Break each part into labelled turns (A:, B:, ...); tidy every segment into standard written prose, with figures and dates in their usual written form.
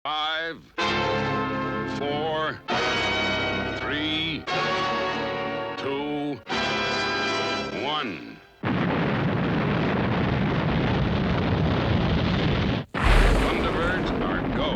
A: 5, 4, 3, 2, 1. Thunderbirds are go.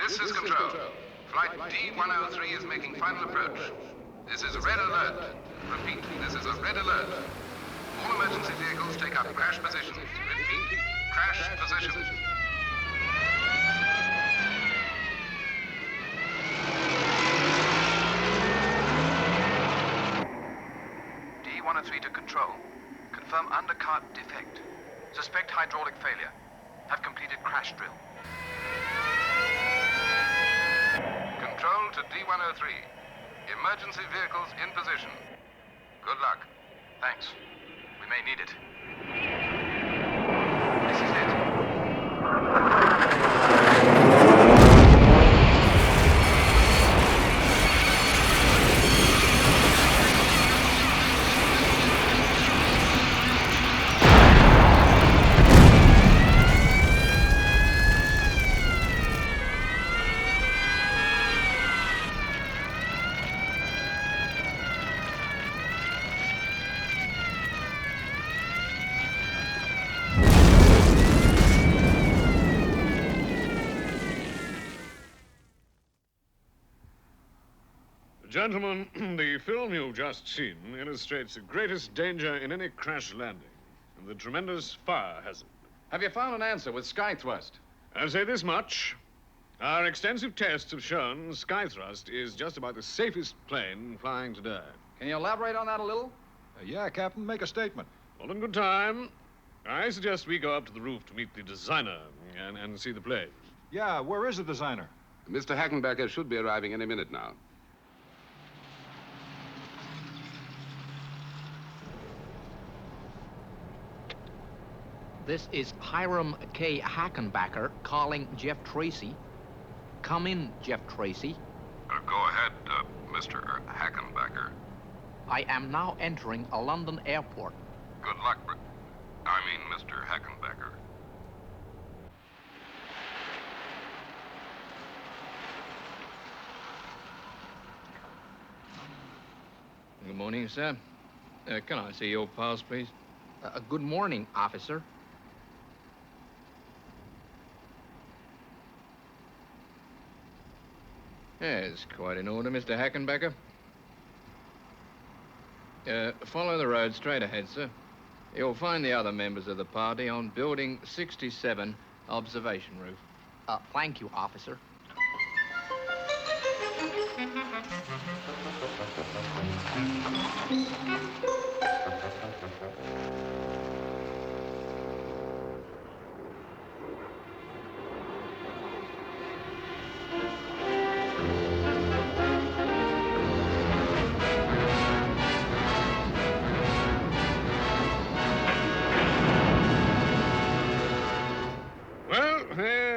B: This is Control. Flight D-103 is making final approach. This is a red alert. Repeat, this is a red alert. All emergency vehicles take up crash positions. Repeat, crash positions. D-103 to Control. Confirm undercart defect. Suspect hydraulic failure. Have completed crash drill. Control to D-103. Emergency vehicles in position. Good luck. Thanks. We may need it. This is it.
C: Gentlemen, the film you've just seen illustrates the greatest danger in any crash landing, and the tremendous fire hazard.
D: Have you found an answer with Skythrust?
C: I'll say this much. Our extensive tests have shown Skythrust is just about the safest plane flying today.
D: Can you elaborate on that a little?
E: Yeah, Captain, make a statement.
C: All in good time. I suggest we go up to the roof to meet the designer and see the plane.
E: Yeah, where is the designer?
A: Mr. Hackenbecker should be arriving any minute now.
F: This is Hiram K. Hackenbacker calling Jeff Tracy. Come in, Jeff Tracy.
B: Go ahead, Mr. Hackenbecker.
F: I am now entering a London airport.
B: Good luck, Mr. Hackenbecker.
D: Good morning, sir. Can I see your pass, please?
F: Good morning, officer.
D: Yes, quite in order, Mr. Hackenbecker. Follow the road straight ahead, sir. You'll find the other members of the party on building 67, observation roof.
F: Thank you, officer.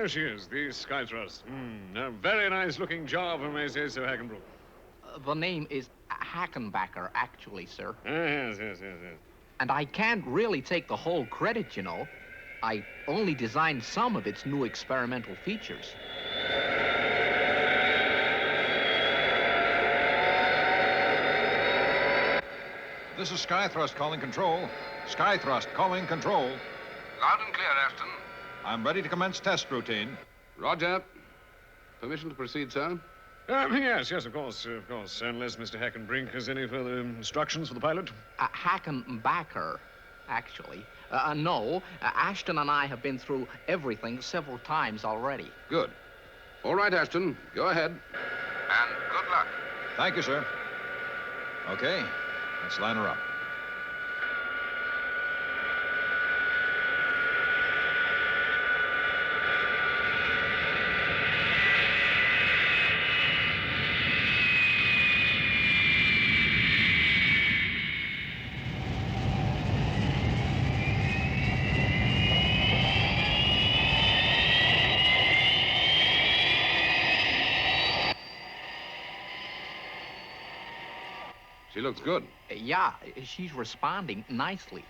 C: There she is, the sky thrust. A very nice-looking job, if I may say so, Hackenbrook.
F: The name is Hackenbacker, actually, sir.
C: Yes.
F: And I can't really take the whole credit, you know. I only designed some of its new experimental features.
E: This is Skythrust calling control. Skythrust calling control.
B: Loud and clear, Ashton.
E: I'm ready to commence test routine.
A: Roger. Permission to proceed, sir?
C: Yes, of course. Unless Mr. Hackenbrink has any further instructions for the pilot.
F: Hackenbacker, actually. No, Ashton and I have been through everything several times already.
A: Good. All right, Ashton. Go ahead.
B: And good luck.
E: Thank you, sir. Okay, let's line her up.
A: She looks good.
F: Yeah, she's responding nicely.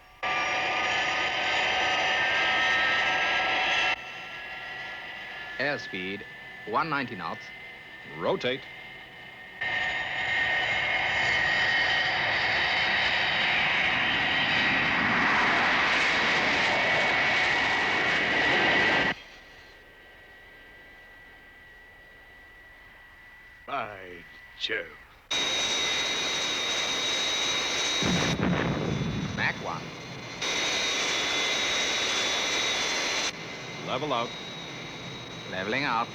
F: Airspeed, 190 knots.
E: Rotate.
C: By Jove.
F: Mach 1.
E: Level out.
F: Leveling out.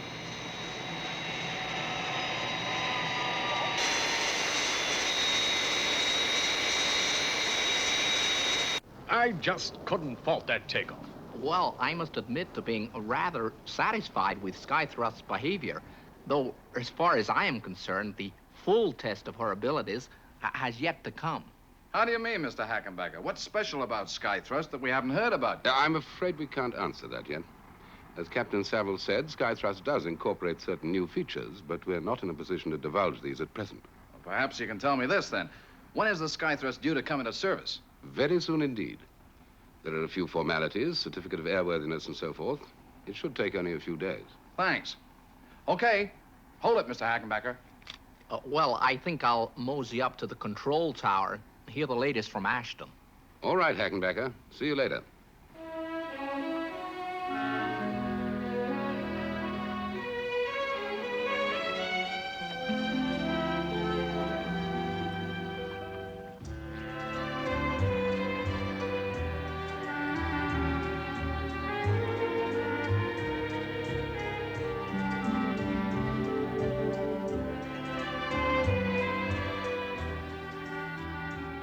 C: I just couldn't fault that takeoff.
F: Well, I must admit to being rather satisfied with Skythrust's behavior, though, as far as I am concerned, the full test of her abilities has yet to come.
D: How do you mean, Mr. Hackenbacker? What's special about Skythrust that we haven't heard about?
A: I'm afraid we can't answer that yet. As Captain Saville said, Skythrust does incorporate certain new features, but we're not in a position to divulge these at present.
D: Well, perhaps you can tell me this, then. When is the Skythrust due to come into service?
A: Very soon indeed. There are a few formalities, certificate of airworthiness and so forth. It should take only a few days.
D: Thanks. Okay. Hold it, Mr. Hackenbacker.
F: Well, I think I'll mosey up to the control tower, hear the latest from Ashton.
A: All right, Hackenbacker. See you later.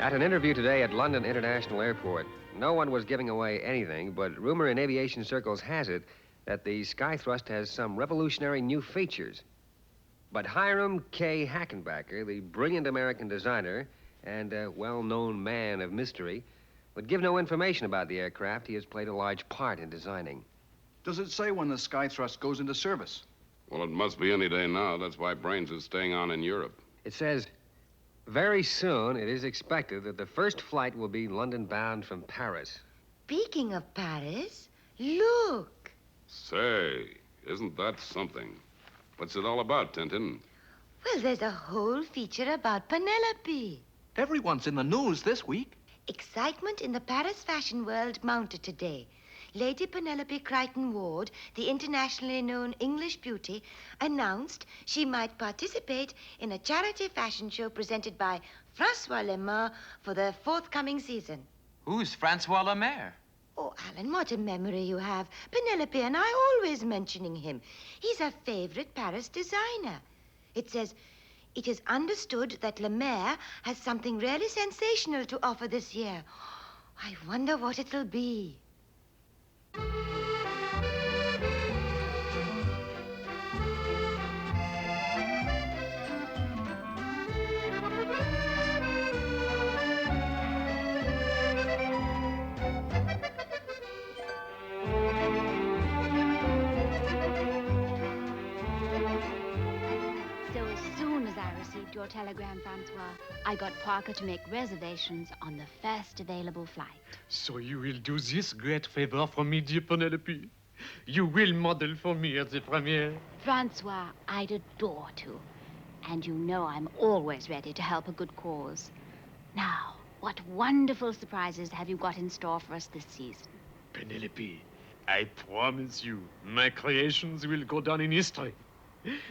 G: At an interview today at London International Airport, no one was giving away anything, but rumor in aviation circles has it that the Skythrust has some revolutionary new features. But Hiram K. Hackenbacker, the brilliant American designer and a well-known man of mystery, would give no information about the aircraft he has played a large part in designing.
D: Does it say when the Skythrust goes into service?
A: Well, it must be any day now. That's why Brains is staying on in Europe.
G: It says, very soon it is expected that the first flight will be London-bound from Paris.
H: Speaking of Paris, look.
A: Say, isn't that something? What's it all about, Tintin?
H: Well, there's a whole feature about Penelope.
F: Everyone's in the news this week.
H: Excitement in the Paris fashion world mounted today. Lady Penelope Crichton Ward, the internationally known English beauty, announced she might participate in a charity fashion show presented by Francois Lemaire for the forthcoming season.
I: Who's Francois Lemaire?
H: Oh, Alan, what a memory you have. Penelope and I always mentioning him. He's a favorite Paris designer. It says, it is understood that Lemaire has something really sensational to offer this year. I wonder what it'll be.
J: telegram, Francois. I got Parker to make reservations on the first available flight.
C: So you will do this great favor for me, dear Penelope? You will model for me at the premiere?
J: Francois, I'd adore to. And you know I'm always ready to help a good cause. Now, what wonderful surprises have you got in store for us this season?
C: Penelope, I promise you, my creations will go down in history.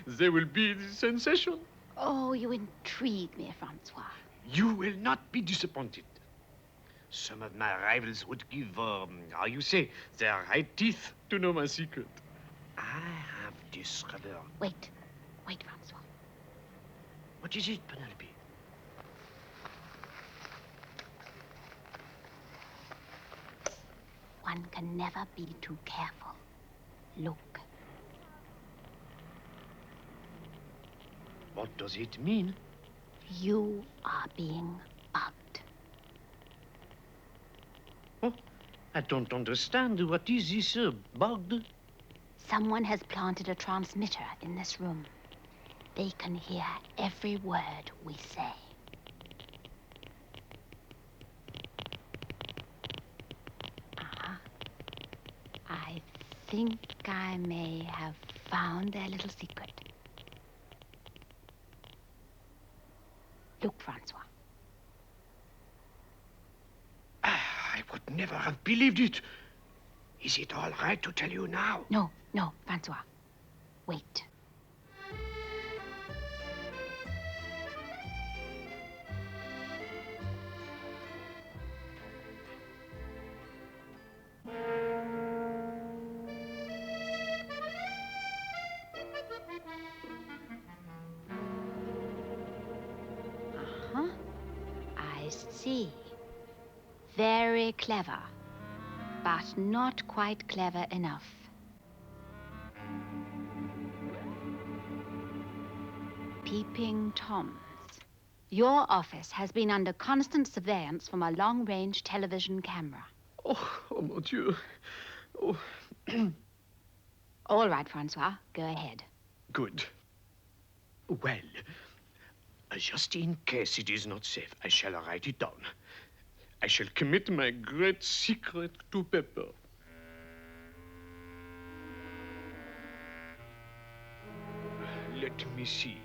C: They will be the sensation.
J: Oh, you intrigue me, Francois.
C: You will not be disappointed. Some of my rivals would give, how you say, their right teeth to know my secret. I have discovered...
J: Wait, Francois.
C: What is it, Penelope?
J: One can never be too careful. Look.
C: What does it mean?
J: You are being bugged.
C: Oh, I don't understand. What is this, bugged?
J: Someone has planted a transmitter in this room. They can hear every word we say. I think I may have found their little secret. Look, Francois.
C: I would never have believed it. Is it all right to tell you now?
J: No, Francois. Wait. I see. Very clever, but not quite clever enough. Peeping Toms. Your office has been under constant surveillance from a long-range television camera.
C: Oh, mon Dieu. Oh.
J: All right, Francois, go ahead.
C: Good. Well, just in case it is not safe, I shall write it down. I shall commit my great secret to paper. Let me see.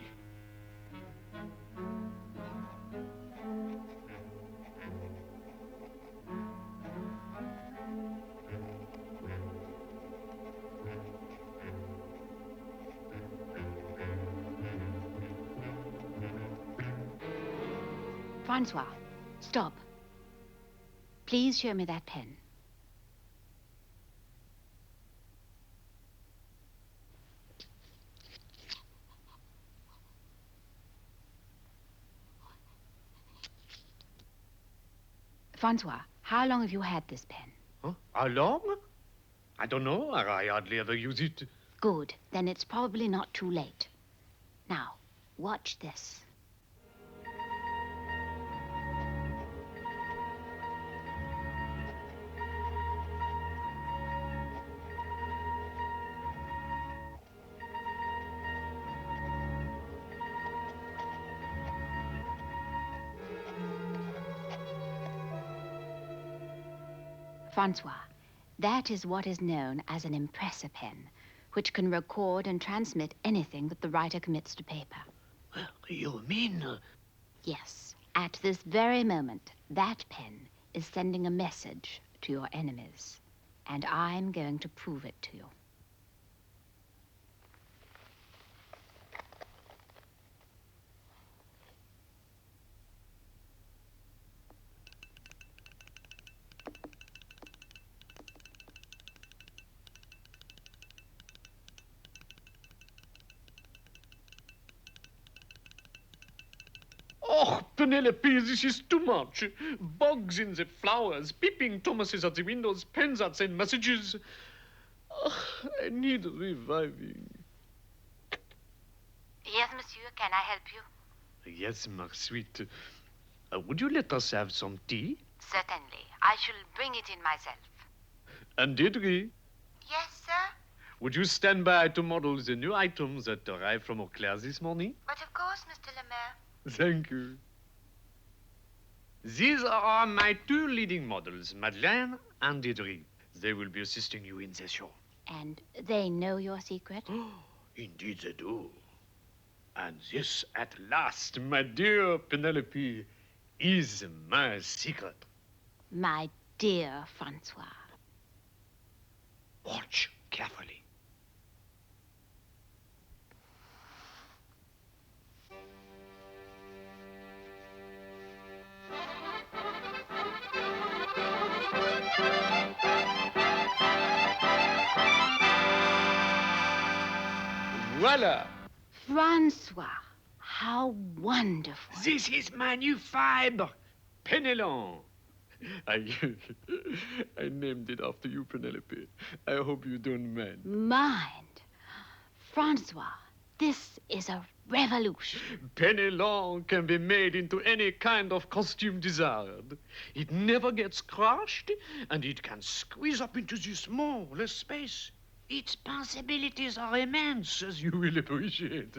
J: Francois, stop. Please show me that pen. Francois, how long have you had this pen?
C: Huh? How long? I don't know. I hardly ever use it.
J: Good. Then it's probably not too late. Now, watch this. Francois, that is what is known as an impressor pen, which can record and transmit anything that the writer commits to paper.
C: You mean...
J: Yes. At this very moment, that pen is sending a message to your enemies. And I'm going to prove it to you.
C: Oh, Penelope, this is too much. Bugs in the flowers, peeping Thomases at the windows, pens that send messages. Oh, I need reviving.
J: Yes, monsieur. Can I help you?
C: Yes, ma sweet. Would you let us have some tea?
J: Certainly. I shall bring it in myself.
C: And Deirdre,
H: Yes, sir?
C: would you stand by to model the new items that arrived from Eau Claire this morning?
H: But of course, Mr. Lemaire.
C: Thank you. These are my two leading models, Madeleine and Deirdre. They will be assisting you in the show.
J: And they know your secret?
C: Indeed they do. And this, at last, my dear Penelope, is my secret.
J: My dear Francois.
C: Watch carefully. Voila!
J: Francois, how wonderful.
C: This is my new fibre, Penelon. I named it after you, Penelope. I hope you don't mind.
J: Mind. Francois, this is a revolution.
C: Penelon can be made into any kind of costume desired. It never gets crushed, and it can squeeze up into the smallest space. Its possibilities are immense, as you will appreciate.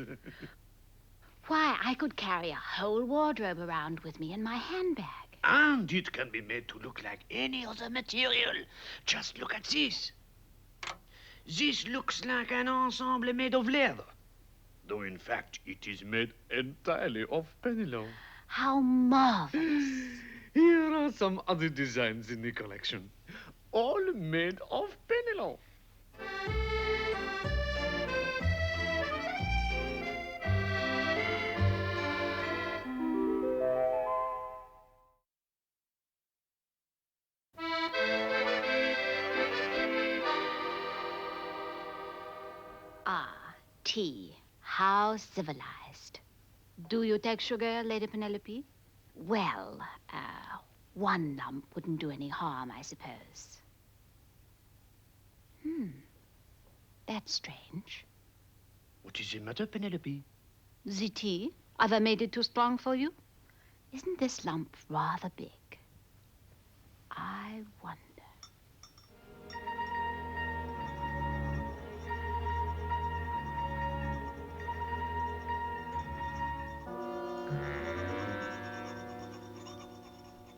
J: Why, I could carry a whole wardrobe around with me in my handbag.
C: And it can be made to look like any other material. Just look at this. This looks like an ensemble made of leather, though in fact it is made entirely of Penelon.
J: How marvelous.
C: Here are some other designs in the collection, all made of Penelon.
J: Ah, tea. How civilized. Do you take sugar, Lady Penelope? Well, one lump wouldn't do any harm, I suppose. That's strange.
C: What is the matter, Penelope?
J: The tea? Have I made it too strong for you? Isn't this lump rather big? I wonder.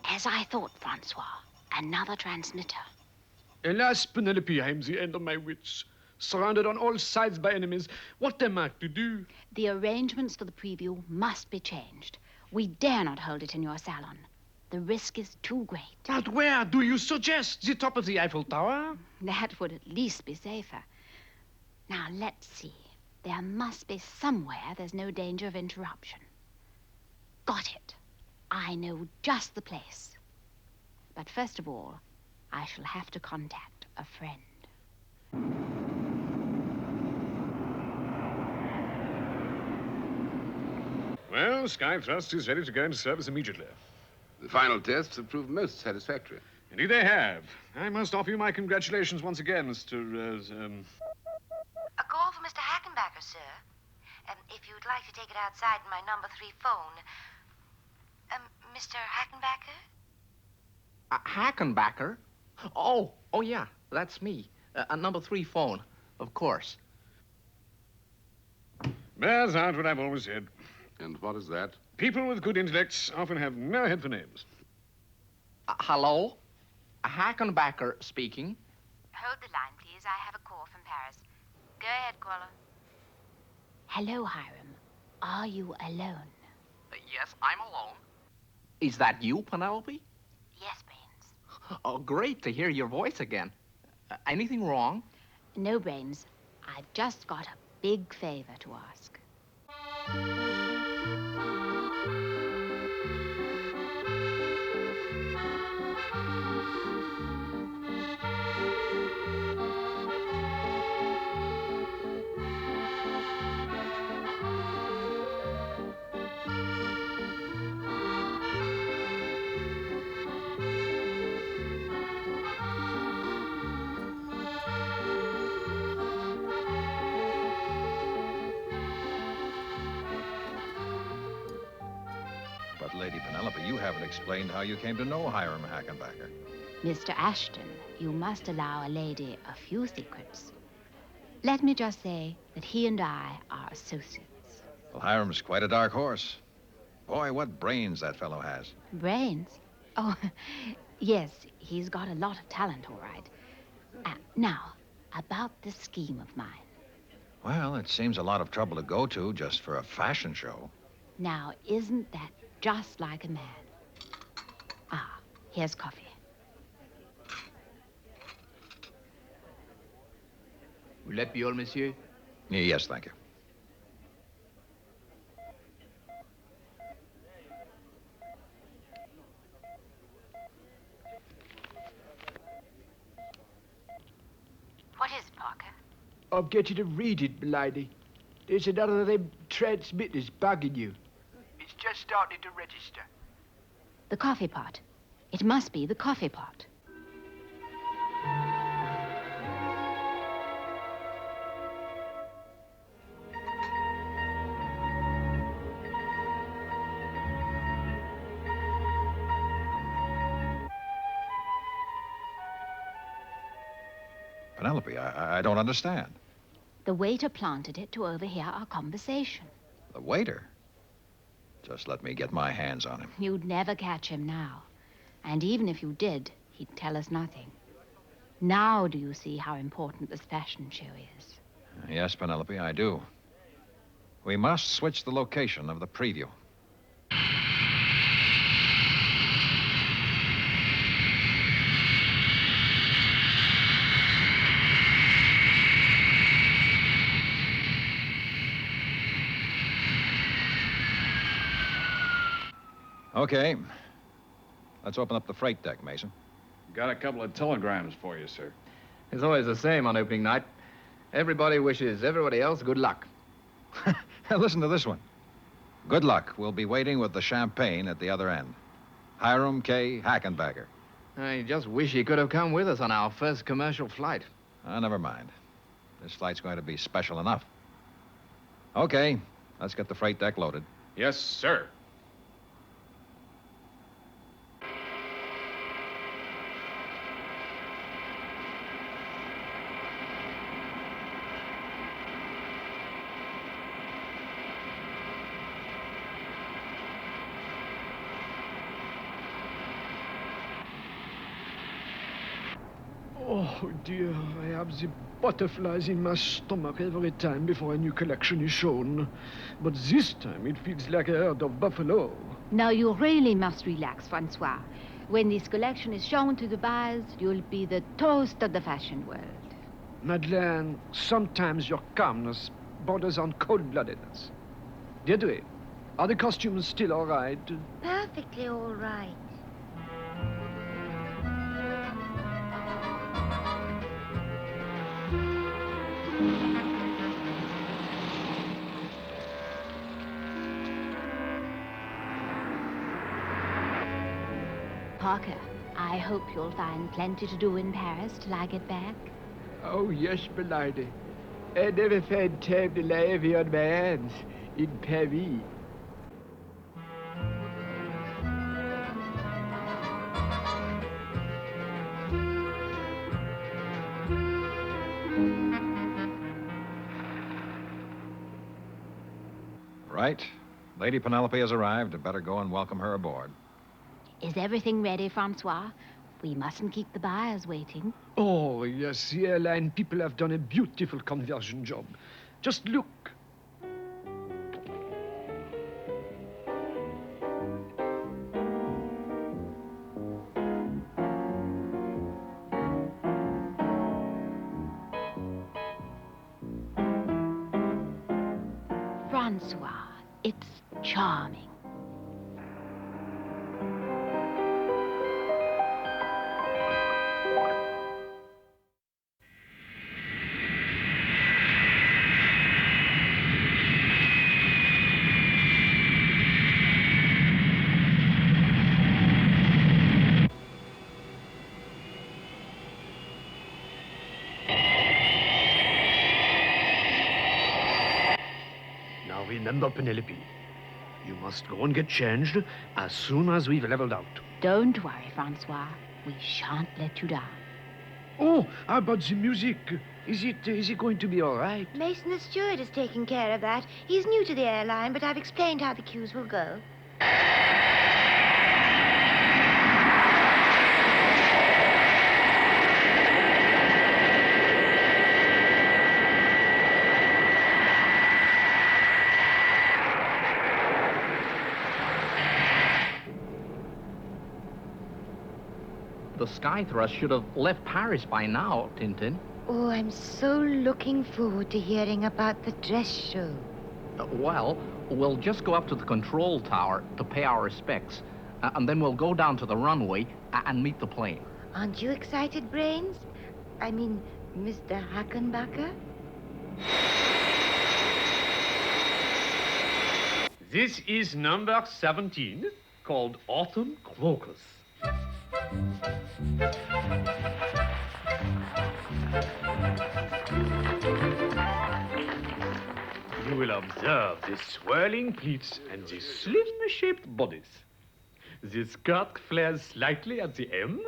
J: As I thought, Francois, another transmitter.
C: Alas, Penelope, I am the end of my wits. Surrounded on all sides by enemies. What am I to do?
J: The arrangements for the preview must be changed. We dare not hold it in your salon. The risk is too great.
C: But where do you suggest? The top of the Eiffel Tower?
J: That would at least be safer. Now, let's see. There must be somewhere there's no danger of interruption. Got it. I know just the place. But first of all, I shall have to contact a friend.
C: Well, Skythrust is ready to go into service immediately.
A: The final tests have proved most satisfactory.
C: Indeed they have. I must offer you my congratulations once again, Mr.
H: A call for Mr. Hackenbacker, sir. If you'd like to take it outside in my number 3 phone. Mr. Hackenbacker?
F: Hackenbacker? Oh, yeah, that's me. Number 3 phone, of course.
C: Bears out what I've always said.
A: And what is that?
C: People with good intellects often have no head for names.
F: Hello? Hackenbacker speaking.
J: Hold the line, please. I have a call from Paris. Go ahead, caller. Hello, Hiram. Are you alone?
F: Yes, I'm alone. Is that you, Penelope?
J: Yes, Brains.
F: Oh, great to hear your voice again. Anything wrong?
J: No, Brains. I've just got a big favor to ask.
E: But, Lady Penelope, you haven't explained how you came to know Hiram Hackenbacker.
J: Mr. Ashton, you must allow a lady a few secrets. Let me just say that he and I are associates.
E: Well, Hiram's quite a dark horse. Boy, what brains that fellow has.
J: Brains? Oh, yes, he's got a lot of talent, all right. Now, about this scheme of mine.
E: Well, it seems a lot of trouble to go to just for a fashion show.
J: Now, isn't that just like a man? Ah, here's coffee.
F: Will that be all, monsieur?
E: Yes, thank you.
J: What is it, Parker?
K: I'll get you to read it, m'lady. There's another of them transmitters bugging you. It's just starting to register.
J: The coffee pot. It must be the coffee pot.
E: Penelope, I don't understand.
J: The waiter planted it to overhear our conversation.
E: The waiter? Just let me get my hands on him.
J: You'd never catch him now. And even if you did, he'd tell us nothing. Now do you see how important this fashion show is?
E: Yes, Penelope, I do. We must switch the location of the preview. Okay. Let's open up the freight deck, Mason.
L: Got a couple of telegrams for you, sir.
D: It's always the same on opening night. Everybody wishes everybody else good luck.
E: Listen to this one. Good luck. We'll be waiting with the champagne at the other end. Hiram K. Hackenbacker.
D: I just wish he could have come with us on our first commercial flight.
E: Never mind. This flight's going to be special enough. Okay, let's get the freight deck loaded.
L: Yes, sir.
K: Oh, dear, I have the butterflies in my stomach every time before a new collection is shown. But this time it feels like a herd of buffalo.
J: Now, you really must relax, Francois. When this collection is shown to the buyers, you'll be the toast of the fashion world.
K: Madeleine, sometimes your calmness borders on cold-bloodedness. Deirdre, are the costumes still all right?
H: Perfectly all right.
J: Parker, I hope you'll find plenty to do in Paris till I get back.
K: Oh, yes, m'lady. I never find time to lie heavy on my hands in Paris.
E: Right. Lady Penelope has arrived. I'd better go and welcome her aboard.
J: Is everything ready, Francois? We mustn't keep the buyers waiting.
K: Oh, yes, the airline people have done a beautiful conversion job. Just look.
J: Francois, it's charming.
C: Remember, Penelope, you must go and get changed as soon as we've leveled out.
J: Don't worry, Francois. We shan't let you down.
K: Oh, how about the music? Is it going to be all right?
H: Mason, the steward is taking care of that. He's new to the airline, but I've explained how the cues will go.
F: The sky thrust should have left Paris by now, Tintin.
H: Oh, I'm so looking forward to hearing about the dress show.
F: Well, we'll just go up to the control tower to pay our respects, and then we'll go down to the runway and meet the plane.
H: Aren't you excited, Brains? I mean, Mr. Hackenbacker?
C: This is number 17, called Autumn Crocus. You will observe the swirling pleats and the slim-shaped bodice. The skirt flares slightly at the hem.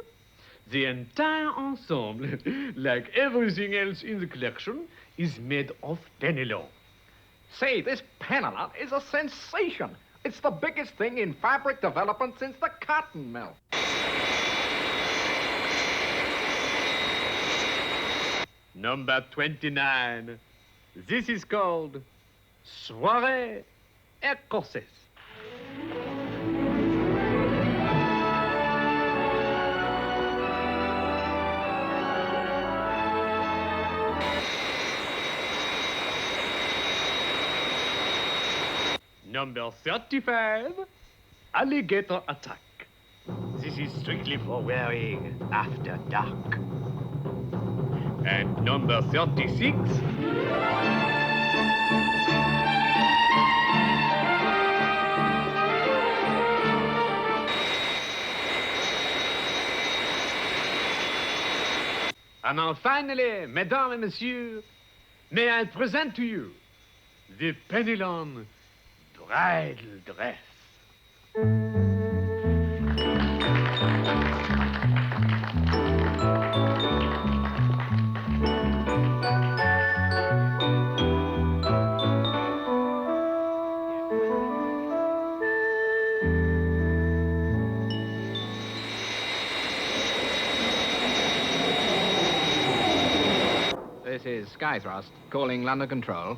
C: The entire ensemble, like everything else in the collection, is made of penelon.
F: Say, this penelon is a sensation. It's the biggest thing in fabric development since the cotton mill.
C: Number 29. This is called Soirée Écossaise. Number 35, Alligator Attack. This is strictly for wearing after dark. And number 36, and now finally, mesdames et messieurs, may I present to you the Penelon bridal dress.
D: This is Skythrust, calling London Control.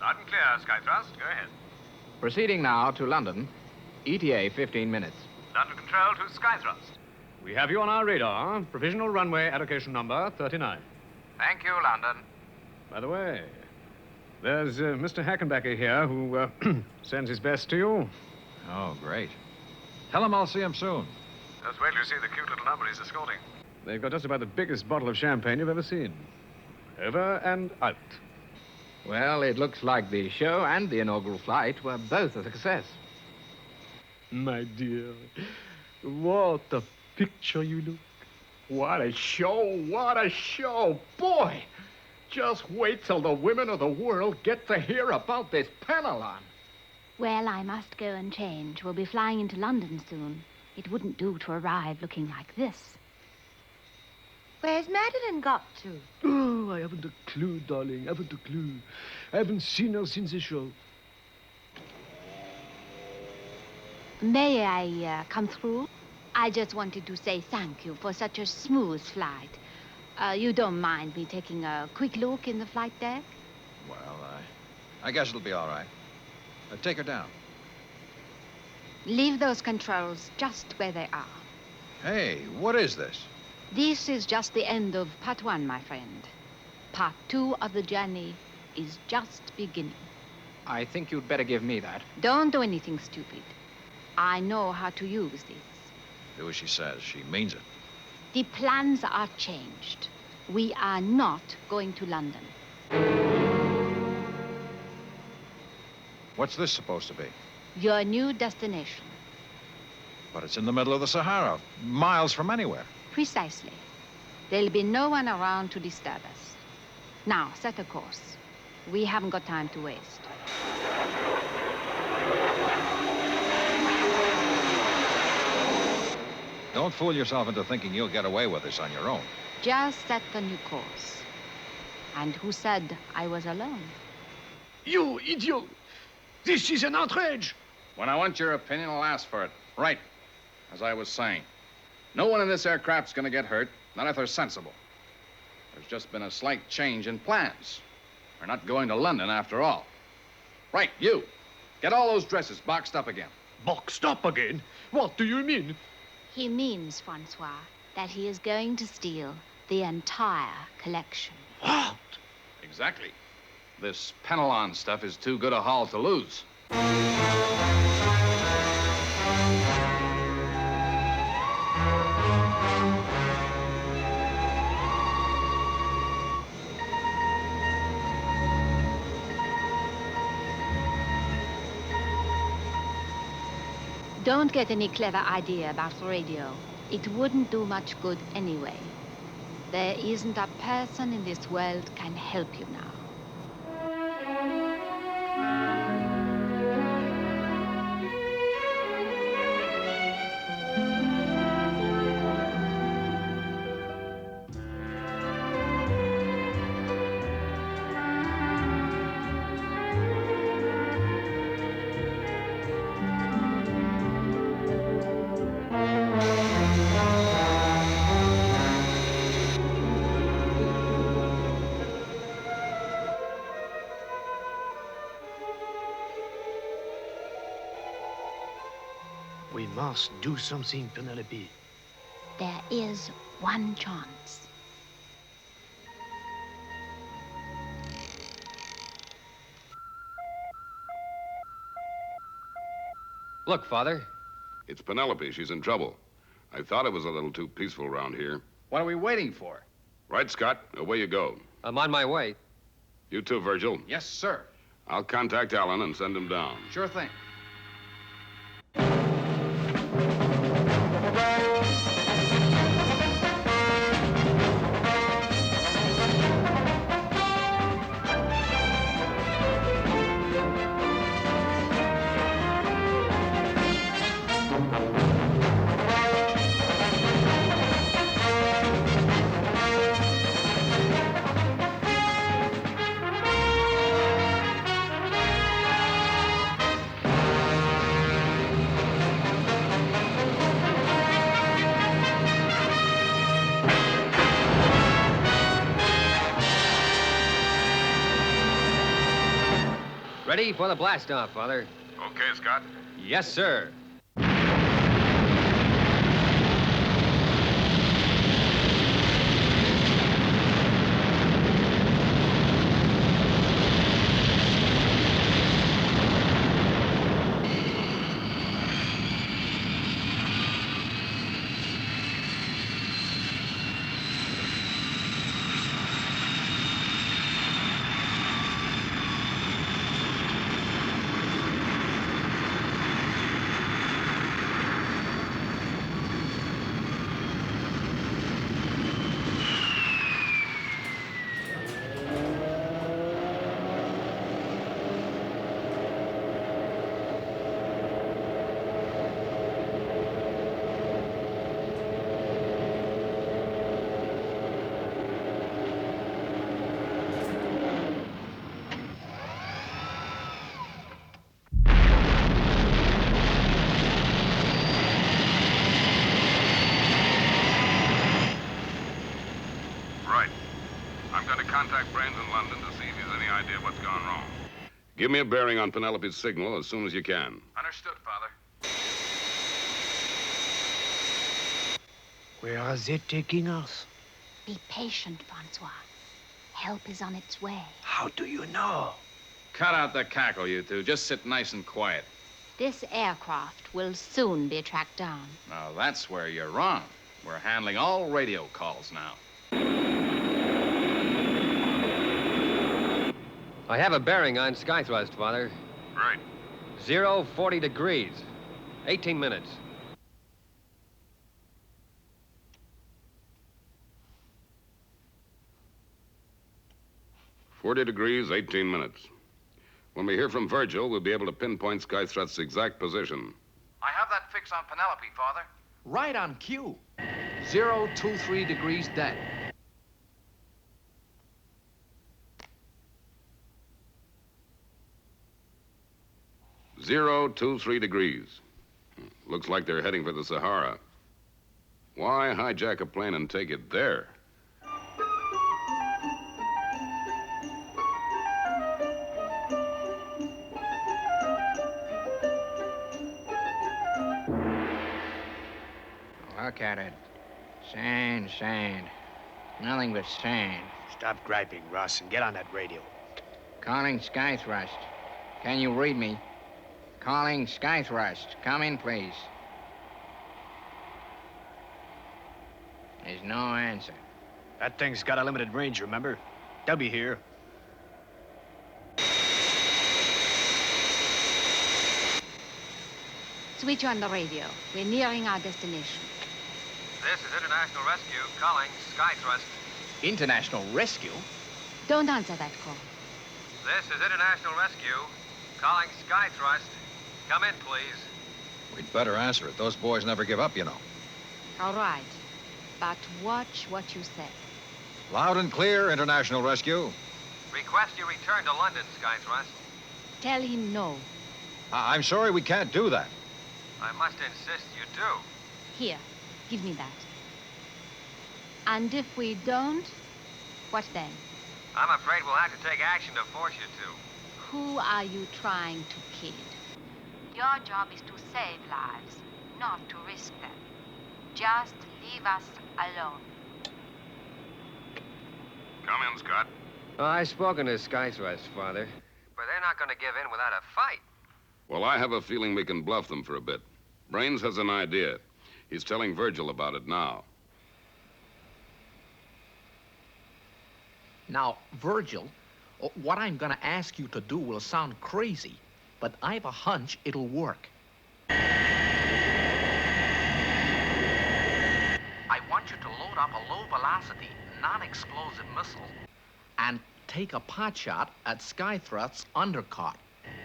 L: Loud and clear, Skythrust. Go ahead.
D: Proceeding now to London. ETA 15 minutes.
L: London Control to Skythrust.
C: We have you on our radar. Provisional runway allocation number 39.
L: Thank you, London.
C: By the way, there's Mr. Hackenbacker here who sends his best to you.
E: Oh, great. Tell him I'll see him soon.
L: Just wait till you see the cute little number he's escorting.
C: They've got just about the biggest bottle of champagne you've ever seen. Over and out.
D: Well, it looks like the show and the inaugural flight were both a success.
C: My dear, what a picture you look.
F: What a show, what a show. Boy, just wait till the women of the world get to hear about this Penelon.
J: Well, I must go and change. We'll be flying into London soon. It wouldn't do to arrive looking like this.
H: Where's Madeline got to?
K: Oh, I haven't a clue, darling. Haven't a clue. I haven't seen her since the show.
J: May I come through? I just wanted to say thank you for such a smooth flight. You don't mind me taking a quick look in the flight deck?
E: Well, I guess it'll be all right. Take her down.
J: Leave those controls just where they are.
E: Hey, what is this?
J: This is just the end of part 1, my friend. Part 2 of the journey is just beginning.
D: I think you'd better give me that.
J: Don't do anything stupid. I know how to use this.
E: Do as she says. She means it.
J: The plans are changed. We are not going to London.
E: What's this supposed to be?
J: Your new destination.
E: But it's in the middle of the Sahara, miles from anywhere.
J: Precisely. There'll be no one around to disturb us. Now, set a course. We haven't got time to waste.
E: Don't fool yourself into thinking you'll get away with this on your own.
J: Just set the new course. And who said I was alone?
K: You idiot! This is an outrage!
E: When I want your opinion, I'll ask for it. Right. As I was saying, no one in this aircraft's going to get hurt, not if they're sensible. There's just been a slight change in plans. We're not going to London after all. Right, you. Get all those dresses boxed up again.
C: Boxed up again? What do you mean?
J: He means, Francois, that he is going to steal the entire collection.
C: What?
E: Exactly. This Penelon stuff is too good a haul to lose.
J: Don't get any clever idea about the radio. It wouldn't do much good anyway. There isn't a person in this world can help you now.
C: We must do something, Penelope.
J: There is one chance.
G: Look, Father.
A: It's Penelope. She's in trouble. I thought it was a little too peaceful around here.
E: What are we waiting for?
A: Right, Scott. Away you go.
G: I'm on my way.
A: You too, Virgil.
E: Yes, sir.
A: I'll contact Alan and send him down.
E: Sure thing.
G: Ready for the blast-off, Father.
L: Okay, Scott.
G: Yes, sir.
L: Contact Brains in London to see if he has any idea what's gone wrong.
A: Give me a bearing on Penelope's signal as soon as you can.
L: Understood, Father.
C: Where are they taking us?
J: Be patient, Francois. Help is on its way.
C: How do you know?
E: Cut out the cackle, you two. Just sit nice and quiet.
J: This aircraft will soon be tracked down.
E: Now, that's where you're wrong. We're handling all radio calls now.
G: I have a bearing on Skythrust, Father.
L: Right.
G: 40 degrees. 18 minutes.
A: "40 degrees, 18 minutes. When we hear from Virgil, we'll be able to pinpoint Skythrust's exact position.
L: I have that fix on Penelope, Father.
F: Right on cue. 023 degrees dead.
A: 023 degrees. Looks like they're heading for the Sahara. Why hijack a plane and take it there?
F: Look at it. Sand, sand. Nothing but sand.
M: Stop griping, Russ, and get on that radio.
F: Calling Sky Thrust. Can you read me? Calling Sky Thrust. Come in, please. There's no answer.
M: That thing's got a limited range, remember? They'll be here.
J: Switch on the radio. We're nearing our destination.
L: This is International Rescue calling Sky Thrust.
M: International Rescue?
J: Don't answer that call.
L: This is International Rescue calling Sky Thrust. Come in, please.
N: We'd better answer it. Those boys never give up, you know.
J: All right. But watch what you say.
N: Loud and clear, International Rescue.
L: Request you return to London, Sky Thrust.
J: Tell him no.
N: I'm sorry we can't do that.
L: I must insist you do.
J: Here, give me that. And if we don't, what then?
L: I'm afraid we'll have to take action to force you to.
J: Who are you trying to kid? Your job is to save lives, not to risk them. Just leave us alone.
L: Come in, Scott.
G: I've spoken to Sky Thrust, Father.
L: But they're not going to give in without a fight.
A: Well, I have a feeling we can bluff them for a bit. Brains has an idea. He's telling Virgil about it now.
F: Now, Virgil, what I'm gonna ask you to do will sound crazy, but I've a hunch it'll work. I want you to load up a low-velocity, non-explosive missile and take a pot shot at Sky Thrust's undercart.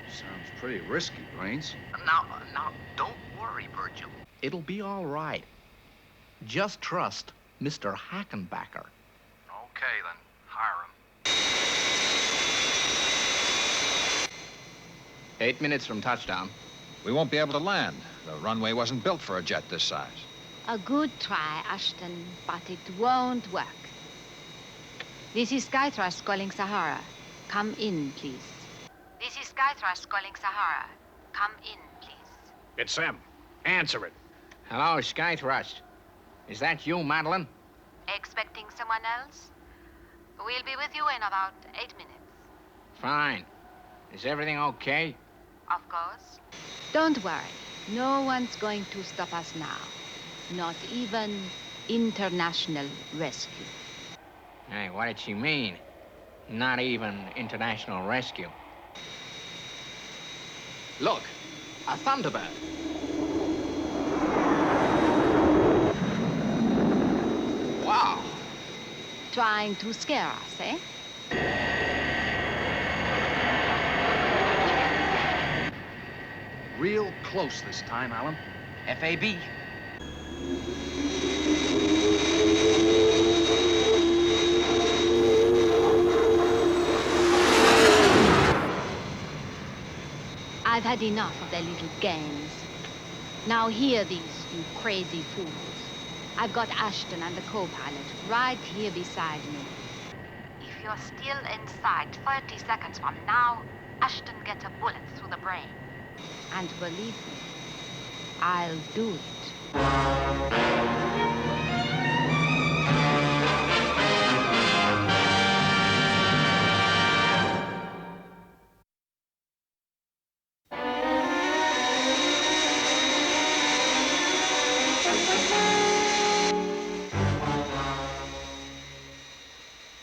E: Sounds pretty risky, Brains.
F: Now, don't worry, Virgil. It'll be all right. Just trust Mr. Hackenbacker.
L: Okay, then. Hire him.
D: 8 minutes from touchdown.
N: We won't be able to land. The runway wasn't built for a jet this size.
J: A good try, Ashton, but it won't work. This is Sky Thrust calling Sahara. Come in, please. This is Sky Thrust calling Sahara. Come in, please.
M: It's them. Answer it.
F: Hello, Sky Thrust. Is that you, Madeline?
J: Expecting someone else? We'll be with you in about 8 minutes.
F: Fine. Is everything okay?
J: Of course. Don't worry. No one's going to stop us now. Not even International Rescue.
F: Hey, what did she mean? Not even International Rescue. Look, a Thunderbird. Wow.
J: Trying to scare us, eh?
E: Real close this time, Alan.
I: FAB.
J: I've had enough of their little games. Now hear these, you crazy fools. I've got Ashton and the co-pilot right here beside me. If you're still in sight 30 seconds from now, Ashton gets a bullet through the brain. And believe me, I'll do it.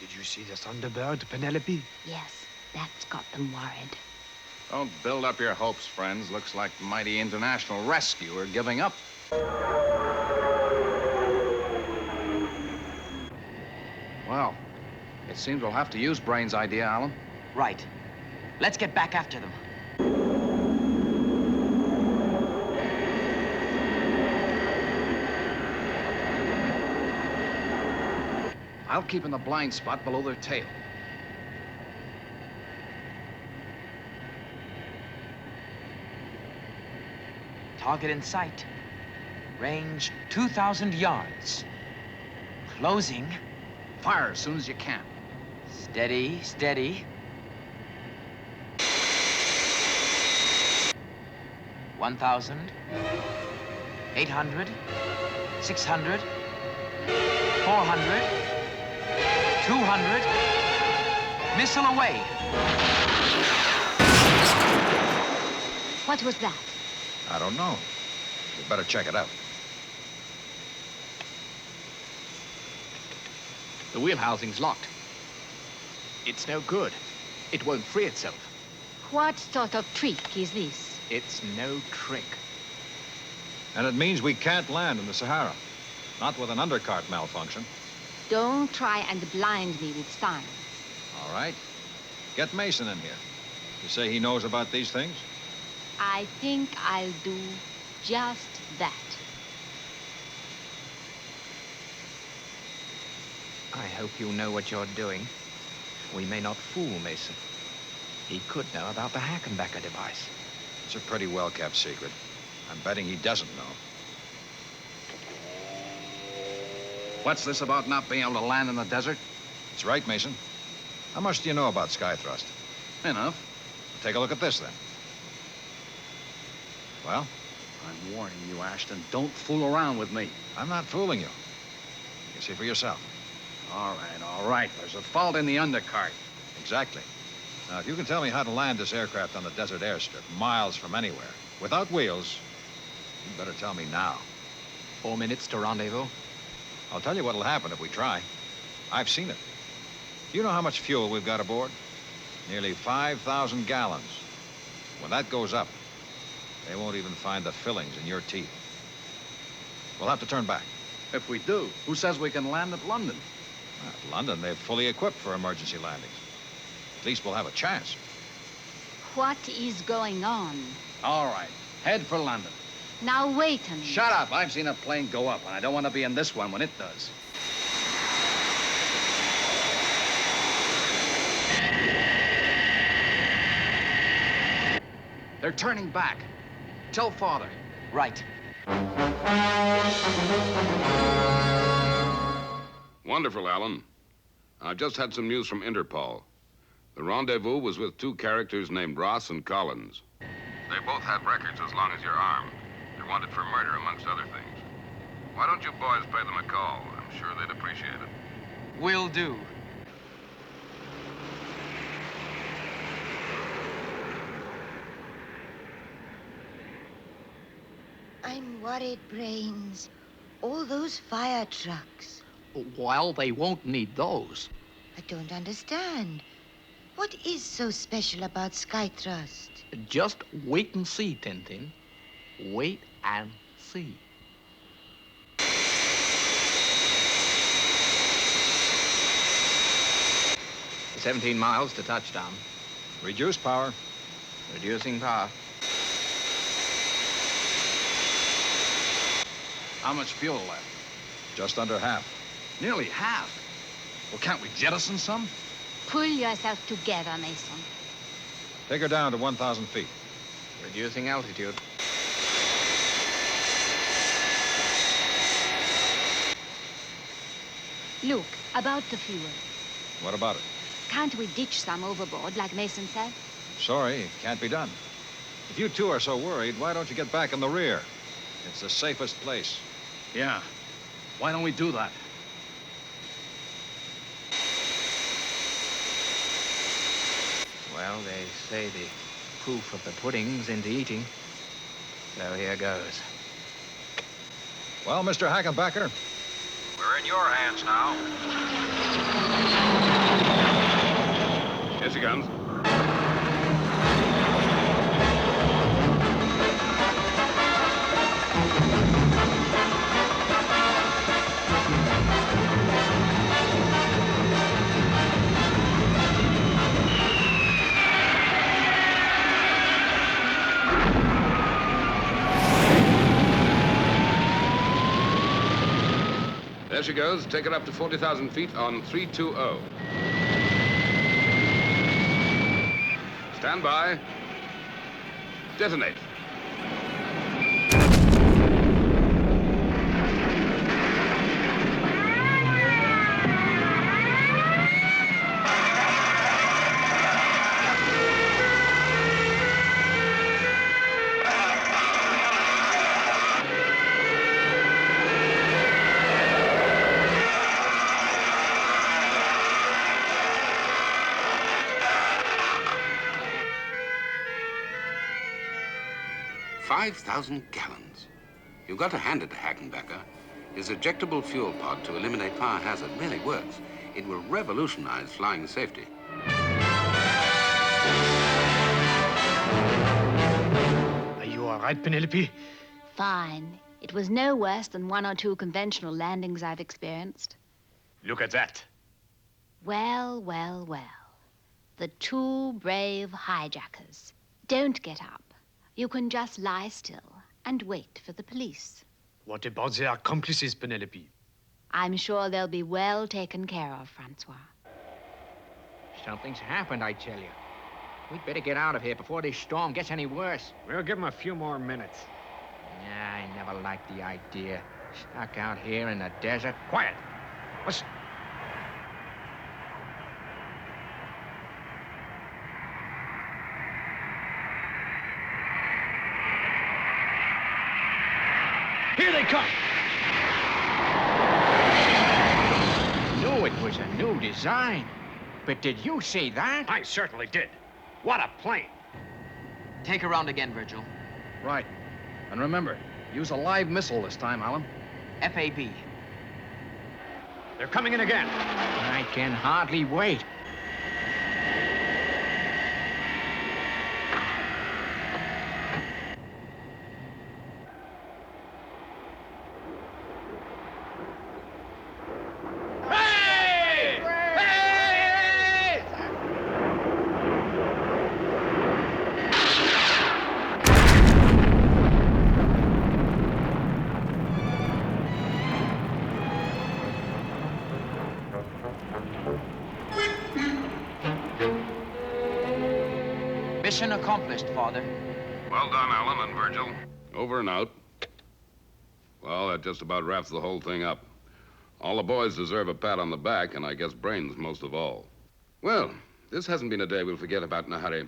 M: Did you see the Thunderbird, Penelope?
J: Yes, that's got them worried.
E: Don't build up your hopes, friends. Looks like mighty International Rescue are giving up. Well, it seems we'll have to use Brain's idea, Alan.
I: Right. Let's get back after them.
E: I'll keep in the blind spot below their tail.
I: Target in sight. Range 2,000 yards. Closing.
E: Fire as soon as you can.
I: Steady, steady. 1,000. 800. 600. 400. 200. Missile away.
J: What was that?
N: I don't know. You better check it out.
F: The wheel housing's locked. It's no good. It won't free itself.
J: What sort of trick is this?
F: It's no trick.
N: And it means we can't land in the Sahara. Not with an undercart malfunction.
J: Don't try and blind me with science.
N: All right. Get Mason in here. You say he knows about these things?
J: I think I'll do just that.
F: I hope you know what you're doing. We may not fool Mason. He could know about the Hackenbacker device.
N: It's a pretty well-kept secret. I'm betting he doesn't know.
E: What's this about not being able to land in the desert?
N: That's right, Mason. How much do you know about Skythrust?
E: Enough.
N: Take a look at this, then. Well?
E: I'm warning you, Ashton. Don't fool around with me.
N: I'm not fooling you. You see for yourself.
E: All right. There's a fault in the undercart.
N: Exactly. Now, if you can tell me how to land this aircraft on the desert airstrip, miles from anywhere, without wheels, you better tell me now.
F: 4 minutes to rendezvous.
N: I'll tell you what'll happen if we try. I've seen it. Do you know how much fuel we've got aboard? Nearly 5,000 gallons. When that goes up, they won't even find the fillings in your teeth. We'll have to turn back.
E: If we do, who says we can land at London?
N: At London, they're fully equipped for emergency landings. At least we'll have a chance.
J: What is going on?
E: All right. Head for London.
J: Now wait a minute.
E: Shut up. I've seen a plane go up, and I don't want to be in this one when it does. They're turning back. Tell Father.
I: Right.
A: Wonderful, Alan. I've just had some news from Interpol. The rendezvous was with two characters named Ross and Collins.
B: They both had records as long as you're armed. They're wanted for murder, amongst other things. Why don't you boys pay them a call? I'm sure they'd appreciate it.
I: Will do.
H: I'm worried, Brains. All those fire trucks.
F: Well, they won't need those.
H: I don't understand. What is so special about Skythrust?
F: Just wait and see, Tintin. Wait and see. "17 miles to touchdown.
N: Reduce power.
F: Reducing power.
E: How much fuel left?
N: Just under half.
E: Nearly half. Well, can't we jettison some?
J: Pull yourself together, Mason.
N: Take her down to 1,000 feet.
F: Reducing altitude.
J: Look, about the fuel.
N: What about it?
J: Can't we ditch some overboard, like Mason said?
N: Sorry, it can't be done. If you two are so worried, why don't you get back in the rear? It's the safest place.
E: Yeah. Why don't we do that?
F: Well, they say the proof of the pudding's in the eating. So here goes.
N: Well, Mr. Hackenbacker?
L: We're in your hands now.
A: Here she comes. There she goes. Take her up to 40,000 feet on 320. Stand by. Detonate. 5,000 gallons. You've got to hand it to Hackenbacker. His ejectable fuel pod to eliminate fire hazard really works. It will revolutionize flying safety.
C: Are you all right, Penelope?
J: Fine. It was no worse than 1 or 2 conventional landings I've experienced.
C: Look at that.
J: Well, well, well. The 2 brave hijackers. Don't get up. You can just lie still and wait for the police.
C: What about their accomplices, Penelope?
J: I'm sure they'll be well taken care of, Francois.
F: Something's happened, I tell you. We'd better get out of here before this storm gets any worse.
M: We'll give them a few more minutes.
F: Yeah, I never liked the idea. Stuck out here in the desert.
M: Quiet. Listen. Here they come!
F: Knew it was a new design. But did you see that?
M: I certainly did. What a plane.
I: Take her round again, Virgil.
E: Right. And remember, use a live missile this time, Alan.
I: FAB.
M: They're coming in again.
F: I can hardly wait.
I: Mission accomplished, Father.
B: Well done, Alan and Virgil.
A: Over and out. Well, that just about wraps the whole thing up. All the boys deserve a pat on the back, and I guess brains most of all. Well, this hasn't been a day we'll forget about in a hurry.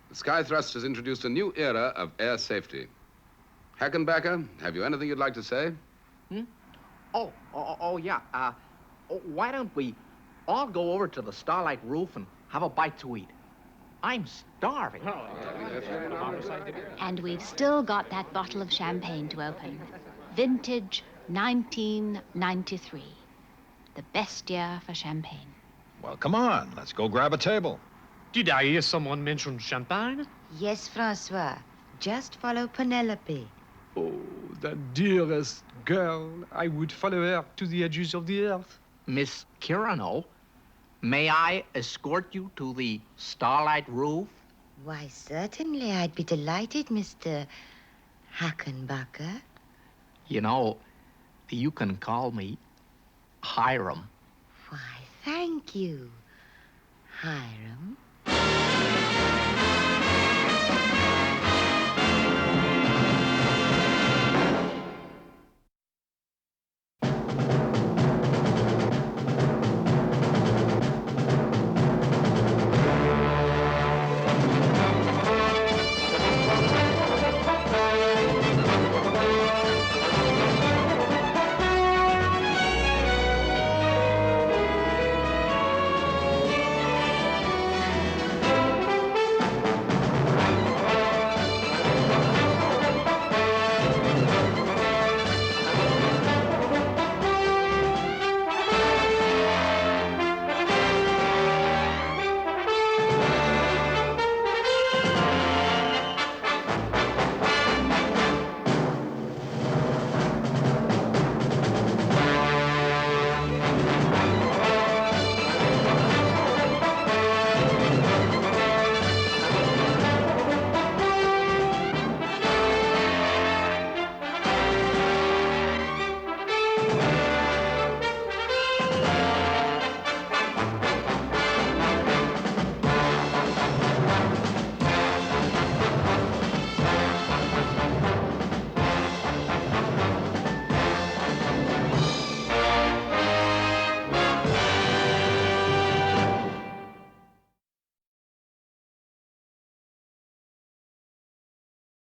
A: The Sky Thrust has introduced a new era of air safety. Hackenbacker, have you anything you'd like to say?
F: Yeah. Why don't we all go over to the Starlight roof and have a bite to eat? I'm starving.
J: And we've still got that bottle of champagne to open. Vintage 1993. The best year for champagne.
N: Well, come on. Let's go grab a table.
C: Did I hear someone mention champagne?
H: Yes, Francois. Just follow Penelope.
K: Oh, that dearest girl. I would follow her to the edges of the earth.
F: Miss Kyrano, may I escort you to the Starlight roof?
H: Why, certainly. I'd be delighted, Mr. Hackenbacker.
F: You know, you can call me Hiram.
H: Why, thank you, Hiram.